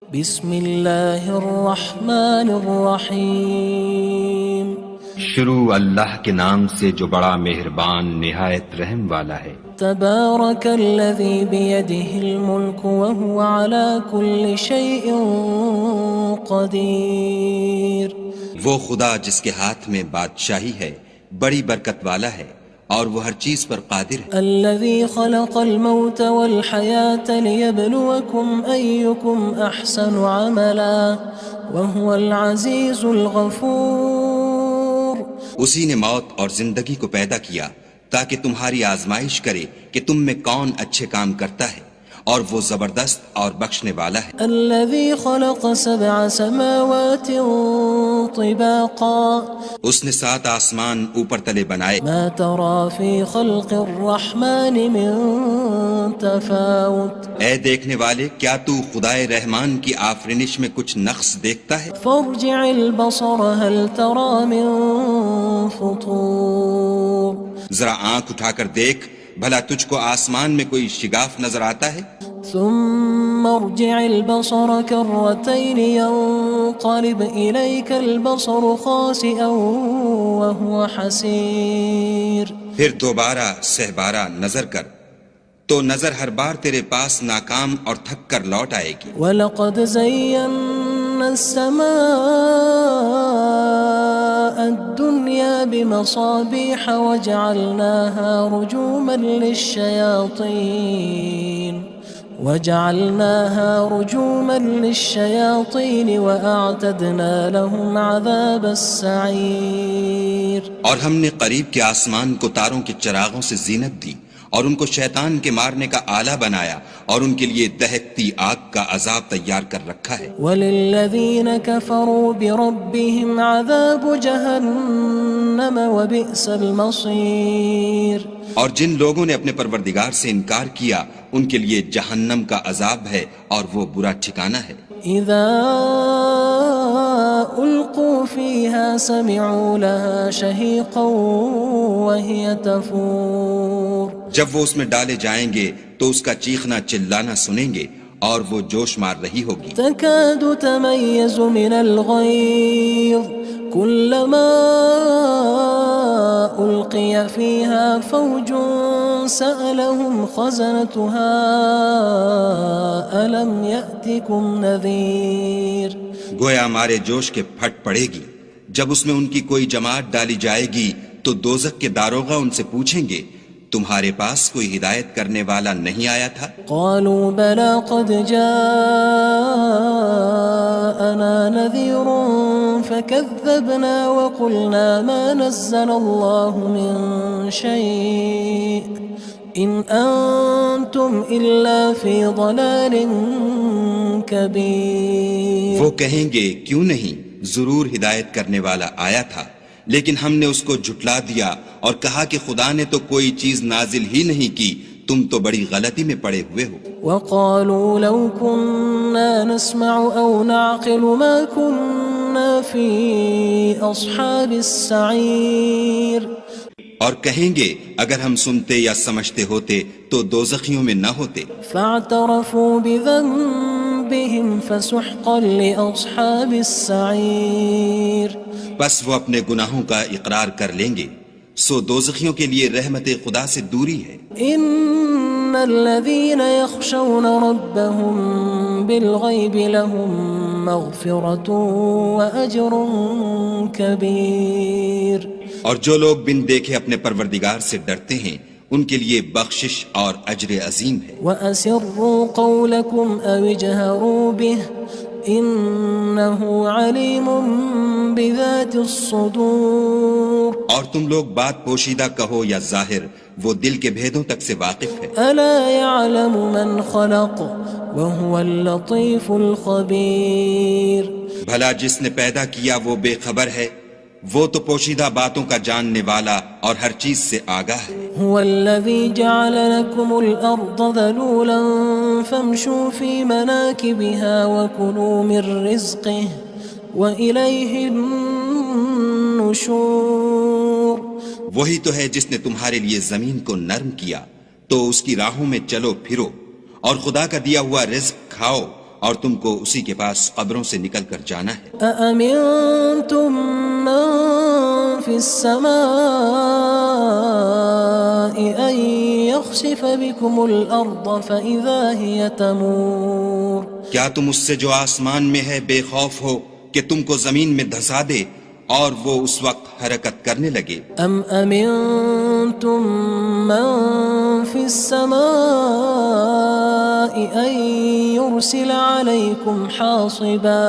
بسم اللہ الرحمن الرحیم شروع اللہ کے نام سے جو بڑا مہربان نہایت رحم والا ہے۔ تبارک الذی بیدہ الملک وہو علی کل شیء قدیر۔ وہ خدا جس کے ہاتھ میں بادشاہی ہے بڑی برکت والا ہے اور وہ ہر چیز پر قادر ہے۔ الذی خلق الموت والحیاة لیبلوکم ایکم احسن عملا وہو العزیز الغفور۔ اسی نے موت اور زندگی کو پیدا کیا تاکہ تمہاری آزمائش کرے کہ تم میں کون اچھے کام کرتا ہے، اور وہ زبردست اور بخشنے والا ہے۔ الذي خلق سبع سماوات طباقا اس نے 7 آسمان اوپر تلے بنائے، ما ترى في خلق الرحمن من تفاوت اے دیکھنے والے کیا تو خدائے رحمان کی آفرینش میں کچھ نقص دیکھتا ہے؟ فارجع البصر هل ترى من فطور۔ ذرا آنکھ اٹھا کر دیکھ بھلا تجھ کو آسمان میں کوئی شگاف نظر آتا ہے؟ ثم ارجع البصر كرتين ينقلب إليك البصر خاسئا وهو حسير۔ پھر دوبارہ سہبارہ نظر کر تو نظر ہر بار تیرے پاس ناکام اور تھک کر لوٹ آئے گی۔ وَلَقَدْ زَيَّنَّا السَّمَاءَ الدُّنْيَا بِمَصَابِيحَ وَجَعَلْنَاهَا رُجُومًا لِلشَّيَاطِينِ وَأَعْتَدْنَا لَهُمْ عَذَابَ السَّعِيرِ۔ اور ہم نے قریب کے آسمان کو تاروں کے چراغوں سے زینت دی اور ان کو شیطان کے مارنے کا آلہ بنایا اور ان کے لیے دہکتی آگ کا عذاب تیار کر رکھا ہے۔ وَلِلَّذِينَ كَفَرُوا بِرَبِّهِمْ عَذَابُ جَهَنَّمَ وَبِئْسَ الْمَصِيرُ۔ اور جن لوگوں نے اپنے پروردگار سے انکار کیا ان کے لیے جہنم کا عذاب ہے اور وہ برا ٹھکانہ ہے۔ اذا القوا فيها سمعوا لها شهيقا وهي تفور۔ جب وہ اس میں ڈالے جائیں گے تو اس کا چیخنا چلانا سنیں گے اور وہ جوش مار رہی ہوگی۔ تكاد تميز من الغيظ كلما ألقي فيها فوج سألهم خزنتها ألم يأتكم نذير۔ گویا ہمارے جوش کے پھٹ پڑے گی جب اس میں ان کی کوئی جماعت ڈالی جائے گی تو دوزخ کے داروغہ ان سے پوچھیں گے تمہارے پاس کوئی ہدایت کرنے والا نہیں آیا تھا؟ قالوا بلى قد جاءنا نذير فكذبنا وقلنا ما نزل الله من شيء إن أنتم إلا في ضلال كبير۔ وہ کہیں گے کیوں نہیں، ضرور ہدایت کرنے والا آیا تھا، لیکن ہم نے اس کو جھٹلا دیا اور کہا کہ خدا نے تو کوئی چیز نازل ہی نہیں کی، تم تو بڑی غلطی میں پڑے ہوئے ہو۔ وقالوا لو كنا نسمع أو نعقل ما كنا في أصحاب السعير۔ اور کہیں گے اگر ہم سنتے یا سمجھتے ہوتے تو دوزخیوں میں نہ ہوتے۔ فاعترفوا بذنبهم فسحقا لأصحاب السعير۔ بس وہ اپنے گناہوں کا اقرار کر لیں گے، سو دوزخیوں کے لیے رحمت خدا سے دوری ہے۔ ان الذين يخشون ربهم بالغيب لهم مغفرة وأجر كبير۔ اور جو لوگ بن دیکھے اپنے پروردگار سے ڈرتے ہیں ان کے لیے بخشش اور اجر عظیم ہے۔ وَأَسِرُّوا قَوْلَكُمْ أَوِ اجْهَرُوا بِهِ إِنَّهُ عَلِيمٌ بِذَاتِ الصُّدُورِ۔ اور تم لوگ بات پوشیدہ کہو یا ظاہر، وہ دل کے بھیدوں تک سے واقف ہے۔ أَلَا يَعْلَمُ مَنْ خَلَقَ وَهُوَ اللَّطِيفُ الْخَبِيرُ۔ بھلا جس نے پیدا کیا وہ بے خبر ہے، وہ تو پوشیدہ باتوں کا جاننے والا اور ہر چیز سے آگاہ ہے۔ هو الذي جعل لكم الأرض ذلولا فامشوا في مناكبها وكلوا من رزقه وإليه النشور۔ وہی تو ہے جس نے تمہارے لیے زمین کو نرم کیا تو اس کی راہوں میں چلو پھرو اور خدا کا دیا ہوا رزق کھاؤ اور تم کو اسی کے پاس قبروں سے نکل کر جانا ہے۔ أأمنتم من في السماء أن يخسف بكم الأرض فإذا هي تمور کیا تم اس سے جو آسمان میں ہے بے خوف ہو کہ تم کو زمین میں دھسا دے اور وہ اس وقت حرکت کرنے لگے؟ أم أمنتم من في السماء أن يرسل عليكم حاصبا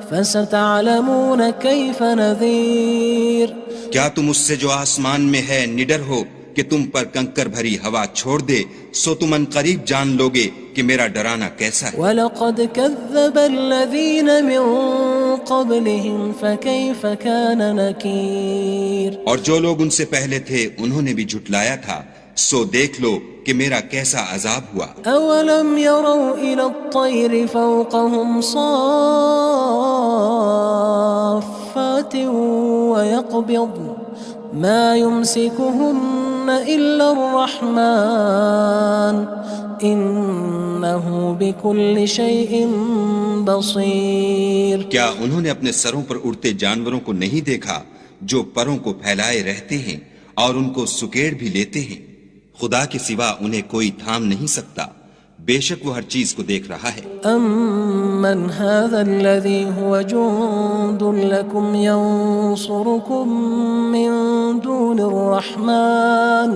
فستعلمون كيف نذير کیا تم اس سے جو آسمان میں ہے نڈر ہو کہ تم پر کنکر بھری ہوا چھوڑ دے، سو تم ان قریب جان لوگے کہ میرا ڈرانا کیسا ہے۔ وَلَقَدْ كَذَّبَ الَّذِينَ مِن قَبْلِهِمْ فَكَيْفَ كَانَ نَكِيرٌ اور جو لوگ ان سے پہلے تھے انہوں نے بھی جھٹلایا تھا، سو دیکھ لو کہ میرا کیسا عذاب ہوا۔ أَوَلَمْ يَرَوْا إِلَى الطَّيْرِ فَوْقَهُمْ صَافَّاتٍ وَيَقْبِضْنَ مَا يُمْسِكُهُنَّ إِلَّا الرَّحْمَنُ إِنَّهُ بِكُلِّ شَيْءٍ بَصِيرٌ کیا انہوں نے اپنے سروں پر اڑتے جانوروں کو نہیں دیکھا جو پروں کو پھیلائے رہتے ہیں اور ان کو سکیڑ بھی لیتے ہیں؟ خدا کے سوا انہیں کوئی تھام نہیں سکتا، بے شک وہ ہر چیز کو دیکھ رہا ہے۔ أَمَّنْ هَذَا الَّذِي هُوَ جُندٌ لَكُمْ يَنصُرُكُم مِّن دُونِ الرَّحْمَنِ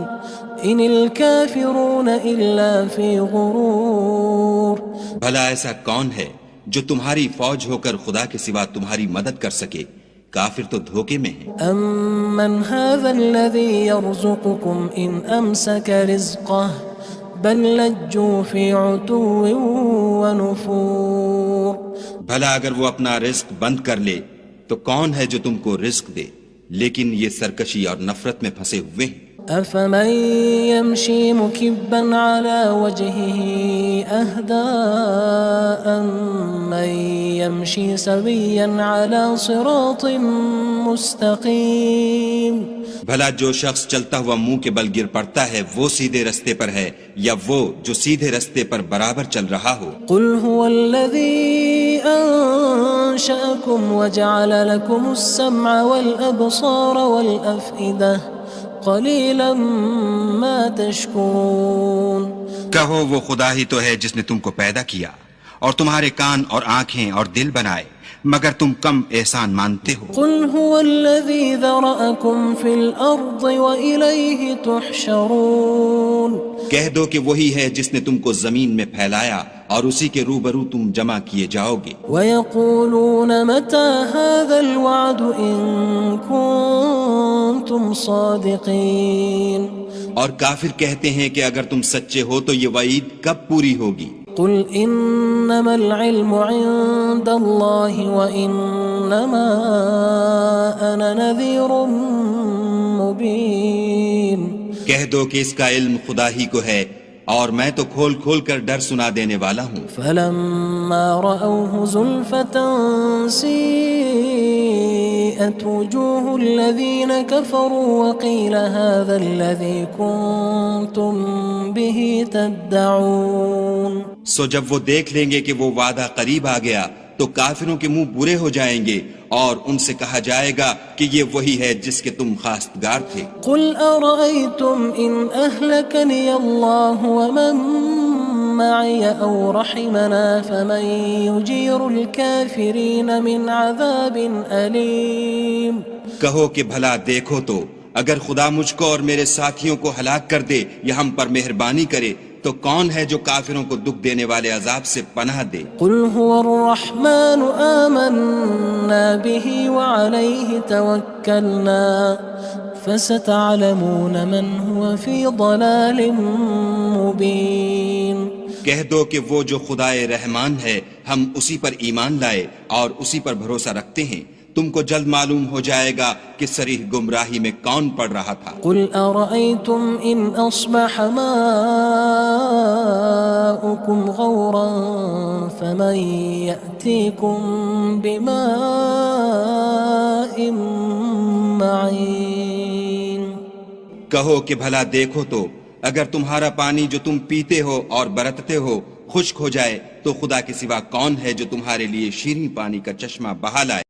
إِنِ الْكَافِرُونَ إِلَّا فِي غُرُورٍ بھلا ایسا کون ہے جو تمہاری فوج ہو کر خدا کے سوا تمہاری مدد کر سکے؟ کافر تو دھوکے میں ہیں۔ أَمَّنْ هَذَا الَّذِي يَرْزُقُكُمْ إِنْ أَمْسَكَ رِزْقَهُ بَلْ لَجُّوا فِي عُتُوٍّ وَنُفُورٍ بھلا اگر وہ اپنا رزق بند کر لے تو کون ہے جو تم کو رزق دے؟ لیکن یہ سرکشی اور نفرت میں پھنسے ہوئے ہیں۔ أَفَمَن يَمْشِي مُكِبًّا عَلَى وَجْهِهِ أَهْدَىٰ أَمَّن يَمْشِي سَوِيًّا عَلَى صِرَاطٍ مُّسْتَقِيمٍ بھلا جو شخص چلتا ہوا منہ کے بل گر پڑتا ہے وہ سیدھے رستے پر ہے یا وہ جو سیدھے رستے پر برابر چل رہا ہو؟ قُلْ هُوَ الَّذِي أَنشَأَكُمْ وَجَعَلَ لَكُمُ السَّمْعَ وَالْأَبْصَارَ وَالْأَفْئِدَةَ قَلِيلًا مَا تَشْكُرُونَ کہو وہ خدا ہی تو ہے جس نے تم کو پیدا کیا اور تمہارے کان اور آنکھیں اور دل بنائے، مگر تم کم احسان مانتے ہو۔ قُلْ هُوَ الَّذِي ذَرَأَكُمْ فِي الْأَرْضِ وَإِلَيْهِ تُحْشَرُونَ کہہ دو کہ وہی ہے جس نے تم کو زمین میں پھیلایا اور اسی کے روبرو تم جمع کیے جاؤ گے۔ وَيَقُولُونَ مَتَى هَذَا الْوَعْدُ إِن كُنتُمْ صَادِقِينَ اور کافر کہتے ہیں کہ اگر تم سچے ہو تو یہ وعید کب پوری ہوگی؟ قُلْ إِنَّمَا الْعِلْمُ عِندَ اللَّهِ وَإِنَّمَا أَنَا نَذِيرٌ مُّبِينٌ کہہ دو کہ اس کا علم خدا ہی کو ہے اور میں تو کھول کھول کر ڈر سنا دینے والا ہوں۔ فَلَمَّا رَأَوْهُ زُلْفَةً سِيئَتْ وُجُوهُ الَّذِينَ كَفَرُوا وَقِيلَ هَذَا الَّذِي كُنتُم بِهِ تَدَّعُونَ سو جب وہ دیکھ لیں گے کہ وہ وعدہ قریب آ گیا تو کافروں کے منہ برے ہو جائیں گے اور ان سے کہا جائے گا کہ یہ وہی ہے جس کے تم خواستگار تھے۔ قُلْ أَرَأَيْتُمْ إِنْ أَهْلَكَنِيَ اللَّهُ وَمَن مَّعِيَ أَوْ رَحِمَنَا فَمَن يُجِيرُ الْكَافِرِينَ مِنْ عَذَابٍ أَلِيمٍ کہو کہ بھلا دیکھو تو اگر خدا مجھ کو اور میرے ساتھیوں کو ہلاک کر دے یا ہم پر مہربانی کرے تو کون ہے جو کافروں کو دکھ دینے والے عذاب سے پناہ دے؟ قُلْ هُوَ الرَّحْمَنُ آمَنَّا بِهِ وَعَلَيْهِ تَوَكَّلْنَا فَسَتَعْلَمُونَ مَنْ هُوَ فِي ضَلَالٍ مُّبِينٍ کہہ دو کہ وہ جو خدائے رحمان ہے ہم اسی پر ایمان لائے اور اسی پر بھروسہ رکھتے ہیں، تم کو جلد معلوم ہو جائے گا کہ صریح گمراہی میں کون پڑ رہا تھا۔ قُلْ أَرَأَيْتُمْ إِنْ أَصْبَحَ مَاؤُكُمْ غَوْرًا فَمَن يَأْتِيكُم بِمَاءٍ مَّعِينٍ کہو کہ بھلا دیکھو تو اگر تمہارا پانی جو تم پیتے ہو اور برتتے ہو خشک ہو جائے تو خدا کے سوا کون ہے جو تمہارے لیے شیریں پانی کا چشمہ بہا لائے؟